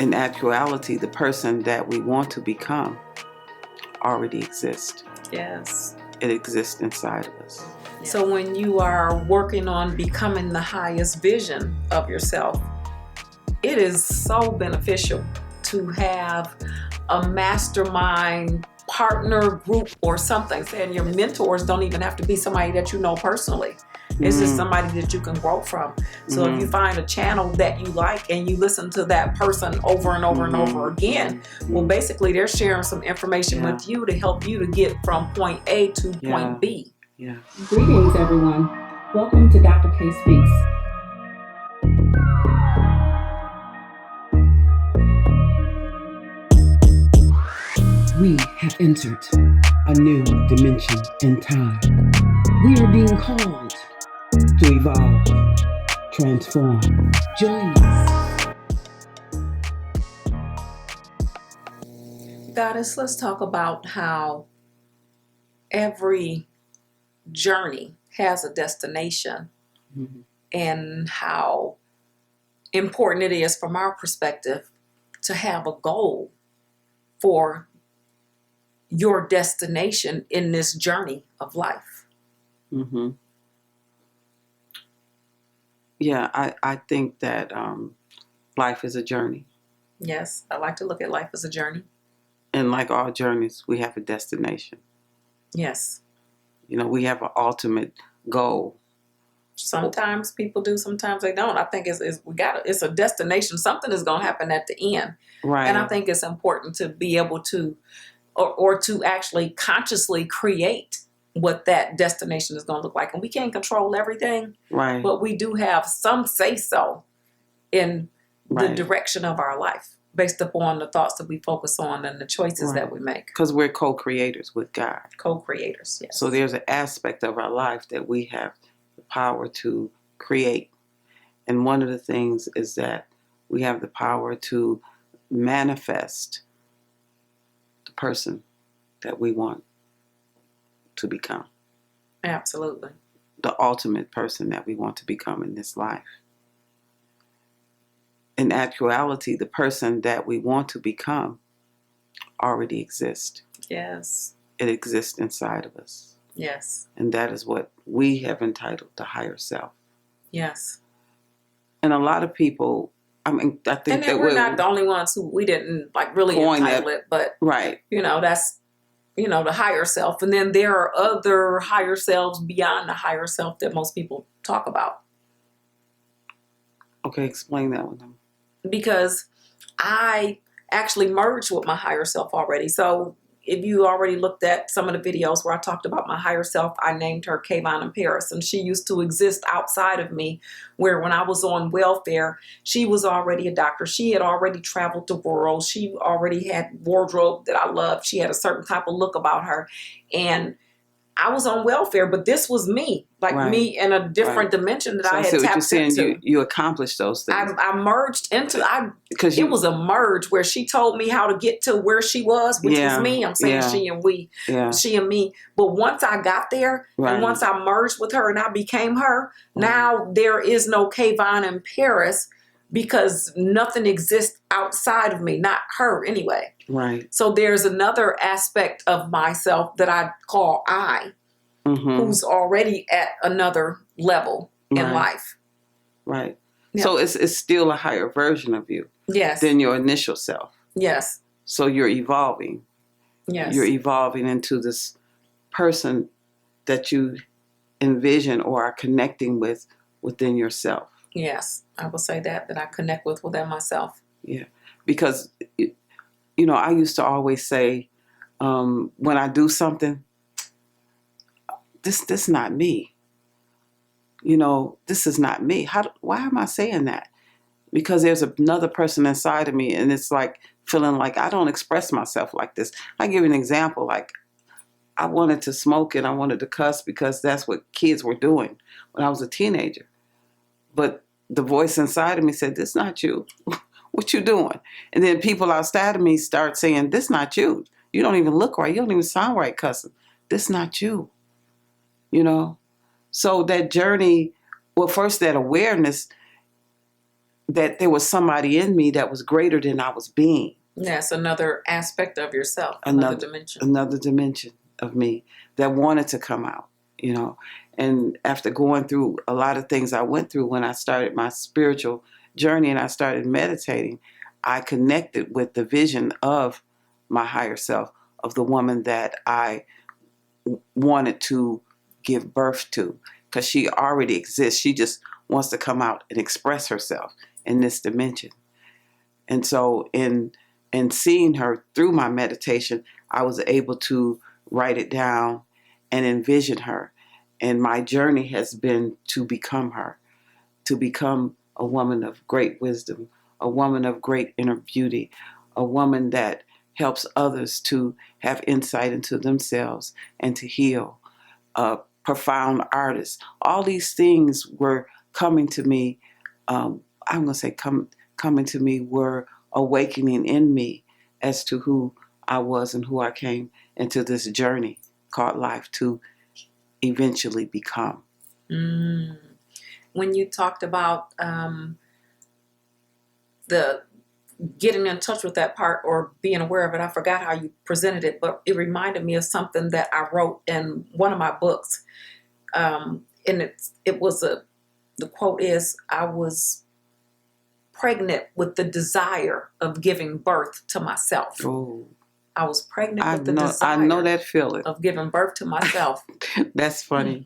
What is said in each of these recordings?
In actuality, the person that we want to become already exists. Yes. It exists inside of us. So when you are working on becoming the highest vision of yourself, it is so beneficial to have a mastermind partner group or something. And your mentors don't even have to be somebody that you know personally. It's just somebody that you can grow from. So if you find a channel that you like and you listen to that person over and over and over again, well, basically they're sharing some information with you to help you to get from point A to point B. Yeah. Greetings, everyone. Welcome to Dr. K Speaks. We have entered a new dimension in time. We are being called to evolve, transform. Join us. Goddess, let's talk about how every journey has a destination and how important it is from our perspective to have a goal for your destination in this journey of life. Yeah, I think that life is a journey. Yes, I like to look at life as a journey. And like all journeys, we have a destination. Yes. You know, we have an ultimate goal. Sometimes people do, sometimes they don't. I think it's a destination. Something is going to happen at the end. Right. And I think it's important to be able to, or to actually consciously create what that destination is going to look like. And we can't control everything. Right. But we do have some say-so in the direction of our life based upon the thoughts that we focus on and the choices that we make. Because we're co-creators with God. Co-creators, yes. So there's an aspect of our life that we have the power to create. And one of the things is that we have the power to manifest the person that we want to become. Absolutely. The ultimate person that we want to become in this life. In actuality, the person that we want to become already exists. Yes. It exists inside of us. Yes. And that is what we have entitled the higher self. Yes. And a lot of people, I think that we're not the only ones who we didn't really entitle it, but that's the higher self. And then there are other higher selves beyond the higher self that most people talk about. Okay, explain that one. Because I actually merged with my higher self already. So if you already looked at some of the videos where I talked about my higher self, I named her Kayvon in Paris. And she used to exist outside of me, where when I was on welfare, she was already a doctor. She had already traveled the world. She already had wardrobe that I loved. She had a certain type of look about her. And I was on welfare, but this was me, me in a different dimension that I had tapped into. You accomplished those things. I merged into it was a merge where she told me how to get to where she was, which was me. I'm saying she and we, she and me. But once I got there, and once I merged with her and I became her, now there is no Kayvon in Paris because nothing exists outside of me, not her anyway. Right. So there's another aspect of myself that I call I, who's already at another level in life. Right. Yeah. So it's still a higher version of you. Yes. Than your initial self. Yes. So you're evolving. Yes. You're evolving into this person that you envision or are connecting with within yourself. Yes. I will say that I connect with within myself. Yeah. Because I used to always say, when I do something, this not me. This is not me. Why am I saying that? Because there's another person inside of me, and it's like feeling like I don't express myself like this. I give you an example. Like, I wanted to smoke and I wanted to cuss because that's what kids were doing when I was a teenager. But the voice inside of me said, "This not you. What you doing?" And then people outside of me start saying, "This not you. You don't even look right. You don't even sound right cussing. This not you." So that journey, well, first that awareness, that there was somebody in me that was greater than I was being. Yes, another aspect of yourself, another dimension. Another dimension of me that wanted to come out, you know. And after going through a lot of things I went through when I started my spiritual journey and I started meditating, I connected with the vision of my higher self, of the woman that I wanted to give birth to, because she already exists. She just wants to come out and express herself in this dimension. And so in seeing her through my meditation, I was able to write it down and envision her. And my journey has been to become her, to become a woman of great wisdom, a woman of great inner beauty, a woman that helps others to have insight into themselves and to heal, a profound artist. All these things were coming to me, I'm going to say coming to me, were awakening in me as to who I was and who I came into this journey called life to eventually become. When you talked about the getting in touch with that part or being aware of it, I forgot how you presented it, but it reminded me of something that I wrote in one of my books. And it was the quote is, I was pregnant with the desire of giving birth to myself. Ooh. I was pregnant with the desire. I know that feeling of giving birth to myself. That's funny.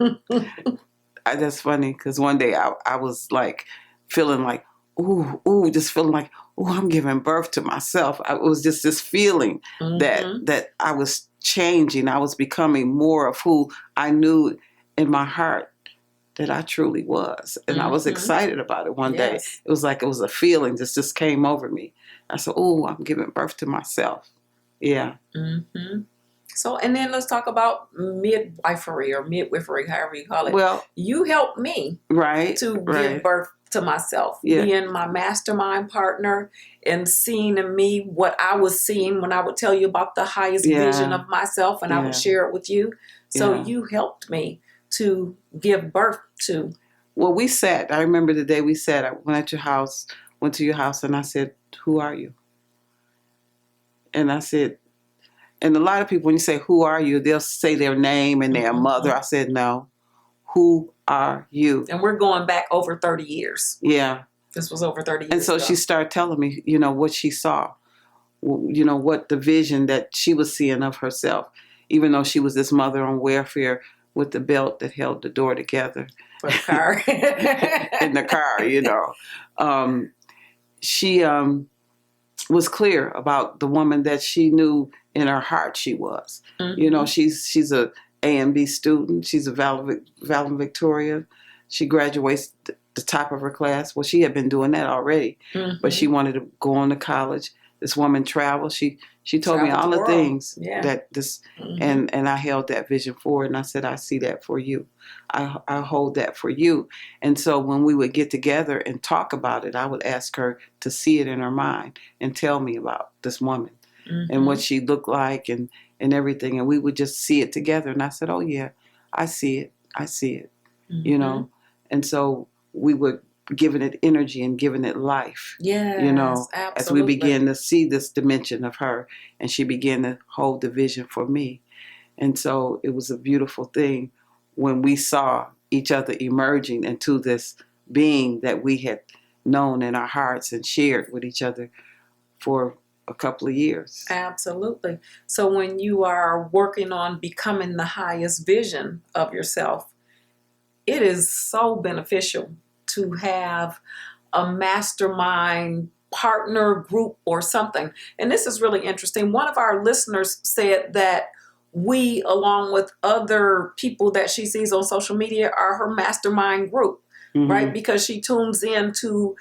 That's funny because one day I was like feeling like, ooh, just feeling like, I'm giving birth to myself. It was just this feeling that I was changing. I was becoming more of who I knew in my heart that I truly was. And I was excited about it one day. It was like it was a feeling that just came over me. I said, I'm giving birth to myself. Yeah. So, and then let's talk about midwifery, however you call it. Well, you helped me to give birth to myself, being my mastermind partner and seeing in me what I was seeing when I would tell you about the highest vision of myself and I would share it with you. So you helped me to give birth to. Well, we sat. I remember the day we sat. I went to your house and I said, who are you? And I said, and a lot of people, when you say, who are you? They'll say their name and their mother. I said, no. Who are you? And we're going back over 30 years. Yeah. This was over 30 years And so ago. she started telling me, what she saw, what the vision that she was seeing of herself, even though she was this mother on welfare with the belt that held the door together. For the car. In the car, she was clear about the woman that she knew in her heart she was. She's a A&B student. She's a valedictorian. She graduates the top of her class. Well, she had been doing that already, but she wanted to go on to college. This woman traveled. She told me all the things that this, and I held that vision for her, and I said, I see that for you. I hold that for you. And so when we would get together and talk about it, I would ask her to see it in her mind and tell me about this woman and what she looked like and everything. And we would just see it together. And I said, oh yeah, I see it. I see it, And so we were giving it energy and giving it life. Yes, as we began to see this dimension of her, and she began to hold the vision for me. And so it was a beautiful thing when we saw each other emerging into this being that we had known in our hearts and shared with each other for a couple of years. Absolutely. So when you are working on becoming the highest vision of yourself, it is so beneficial to have a mastermind partner group or something. And this is really interesting. One of our listeners said that we, along with other people that she sees on social media, are her mastermind group, right? Because she tunes in to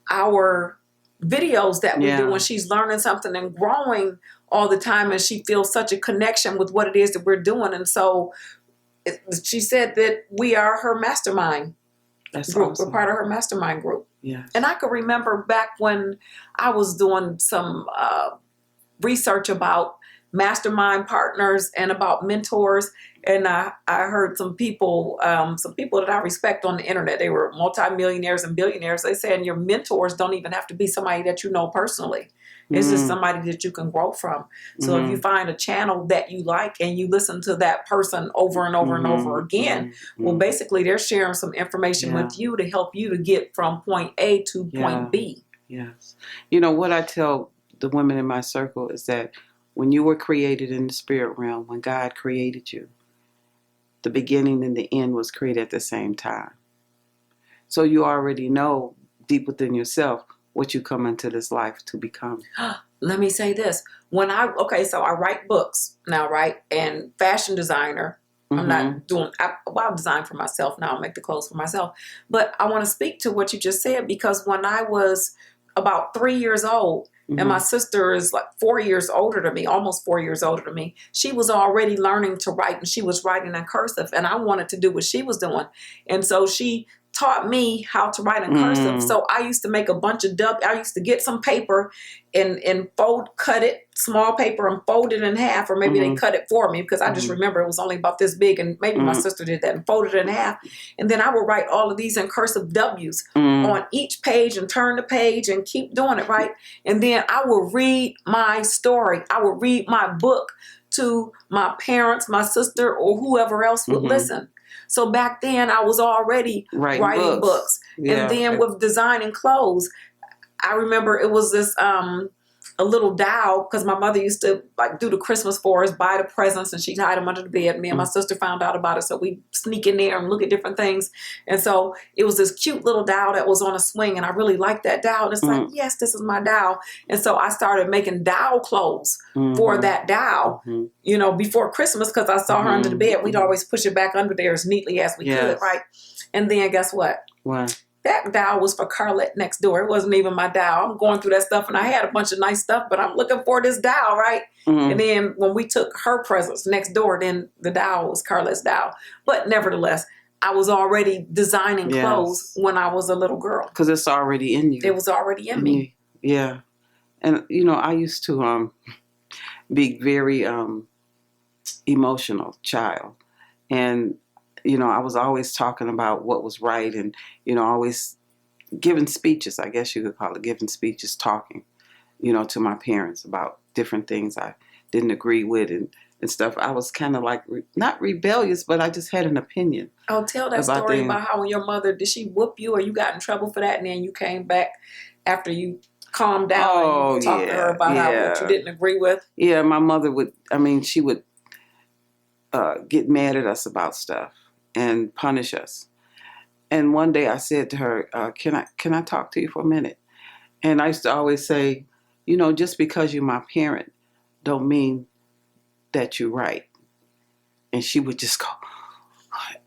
our videos that we do when she's learning something and growing all the time, and she feels such a connection with what it is that we're doing. And so she said that we are her mastermind group. Awesome. We're part of her mastermind group. Yeah. And I could remember back when I was doing some research about mastermind partners and about mentors. And I heard some people that I respect on the internet, they were multimillionaires and billionaires. They said your mentors don't even have to be somebody that you know personally. It's just somebody that you can grow from. So if you find a channel that you like and you listen to that person over and over and over again, well, basically they're sharing some information with you to help you to get from point A to point B. Yes. You know, what I tell the women in my circle is that when you were created in the spirit realm, when God created you, the beginning and the end was created at the same time. So you already know deep within yourself what you come into this life to become. Let me say this. So I write books now, right? And fashion designer. I'm not doing, I'll design for myself now. I'll make the clothes for myself. But I want to speak to what you just said, because when I was about 3 years old, and my sister is like 4 years older than me, almost 4 years older than me, she was already learning to write, and she was writing in cursive, and I wanted to do what she was doing. And so she taught me how to write in cursive. So I used to make a bunch of I used to get some paper and cut it, small paper, and fold it in half, or maybe they cut it for me, because I just remember it was only about this big, and maybe my sister did that and folded it in half. And then I would write all of these in cursive W's on each page and turn the page and keep doing it, right? And then I would read my story. I would read my book to my parents, my sister, or whoever else would listen. So back then I was already writing books. And then with designing clothes, I remember it was this a little doll, because my mother used to like do the Christmas for us, buy the presents, and she'd hide them under the bed. Me and my sister found out about it, so we sneak in there and look at different things. And so it was this cute little doll that was on a swing, and I really liked that doll. And it's like, yes, this is my doll. And so I started making doll clothes for that doll, you know, before Christmas, because I saw her under the bed. We'd always push it back under there as neatly as we could, right? And then guess what? What? That doll was for Carlette next door. It wasn't even my doll. I'm going through that stuff, and I had a bunch of nice stuff, but I'm looking for this doll, right? And then when we took her presents next door, then the doll was Carlette's doll. But nevertheless, I was already designing clothes when I was a little girl. Because it's already in you. It was already in me. Yeah. And, you know, I used to be very emotional child. And you know, I was always talking about what was right, and, you know, always giving speeches, I guess you could call it, giving speeches, talking, you know, to my parents about different things I didn't agree with and stuff. I was kind of like, not rebellious, but I just had an opinion. Oh, tell that story about how when your mother, did she whoop you, or you got in trouble for that, and then you came back after you calmed down and talked to her about what you didn't agree with? Yeah, my mother she would get mad at us about stuff and punish us. And one day I said to her, can I talk to you for a minute? And I used to always say, you know, just because you're my parent don't mean that you're right. And she would just go,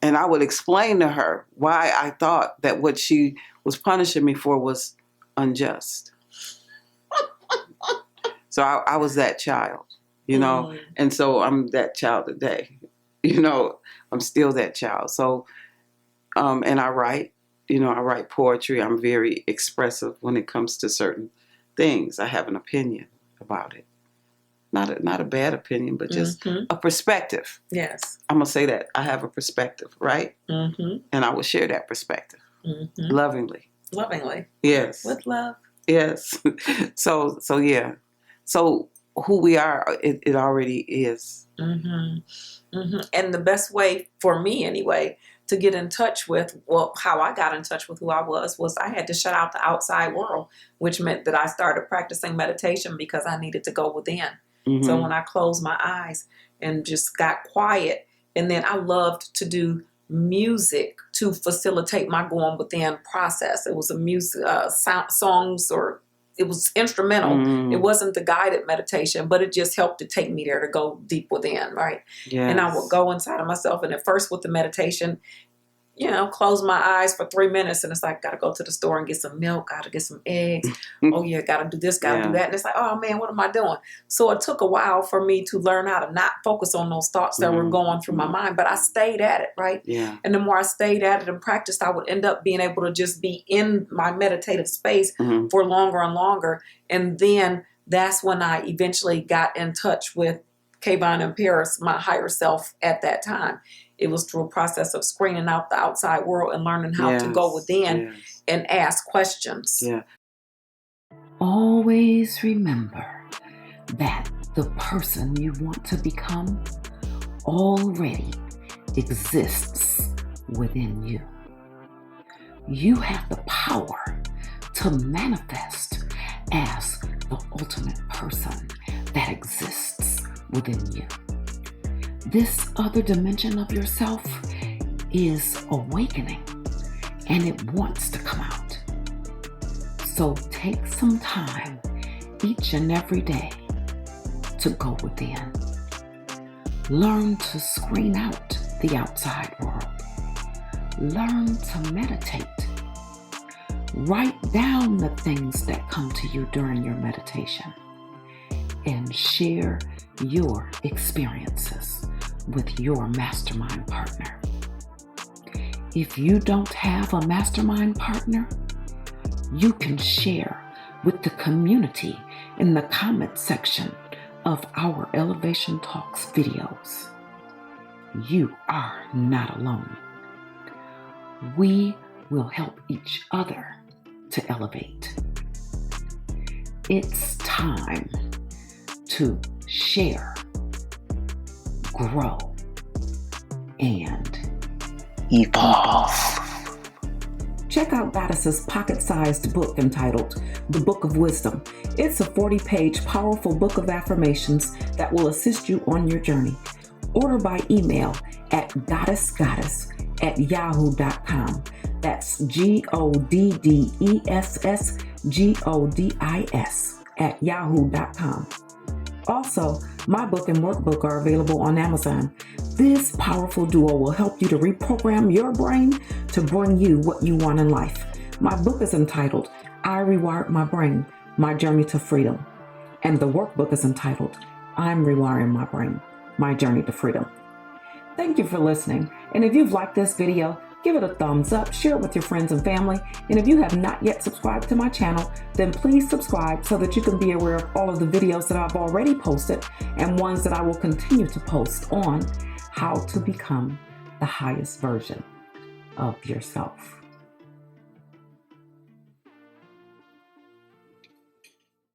and I would explain to her why I thought that what she was punishing me for was unjust. So I was that child, you know, and so I'm that child today. You know, I'm still that child. So, and I write, you know, I write poetry. I'm very expressive when it comes to certain things. I have an opinion about it. Not a bad opinion, but just a perspective. Yes. I'm going to say that. I have a perspective, right? And I will share that perspective lovingly. Lovingly. Yes. With love. Yes. So yeah. So who we are, it already is. And the best way for me anyway to get in touch with, well, how I got in touch with who I was I had to shut out the outside world, which meant that I started practicing meditation because I needed to go within. So when I closed my eyes and just got quiet, and then I loved to do music to facilitate my going within process. It was a music, songs, or it was instrumental. It wasn't the guided meditation, but it just helped to take me there to go deep within, right? Yes. And I would go inside of myself. And at first with the meditation, you know, close my eyes for 3 minutes, and it's like, gotta go to the store and get some milk, gotta get some eggs. Oh yeah, gotta do this, gotta do that. And it's like, oh man, what am I doing? So it took a while for me to learn how to not focus on those thoughts that were going through my mind, but I stayed at it, right? Yeah. And the more I stayed at it and practiced, I would end up being able to just be in my meditative space for longer and longer. And then that's when I eventually got in touch with Kayvon and Paris, my higher self at that time. It was through a process of screening out the outside world and learning how to go within and ask questions. Yeah. Always remember that the person you want to become already exists within you. You have the power to manifest as the ultimate person that exists within you. This other dimension of yourself is awakening, and it wants to come out. So take some time each and every day to go within. Learn to screen out the outside world. Learn to meditate. Write down the things that come to you during your meditation and share your experiences with your mastermind partner. If you don't have a mastermind partner, you can share with the community in the comment section of our Elevation Talks videos. You are not alone. We will help each other to elevate. It's time to share, grow, and evolve. Check out Goddess's pocket-sized book entitled The Book of Wisdom. It's a 40-page powerful book of affirmations that will assist you on your journey. Order by email at goddessgoddess@yahoo.com. That's goddessgodis@yahoo.com. Also, my book and workbook are available on Amazon. This powerful duo will help you to reprogram your brain to bring you what you want in life. My book is entitled, I Rewired My Brain, My Journey to Freedom. And the workbook is entitled, I'm Rewiring My Brain, My Journey to Freedom. Thank you for listening. And if you've liked this video, give it a thumbs up, share it with your friends and family. And if you have not yet subscribed to my channel, then please subscribe so that you can be aware of all of the videos that I've already posted and ones that I will continue to post on how to become the highest version of yourself.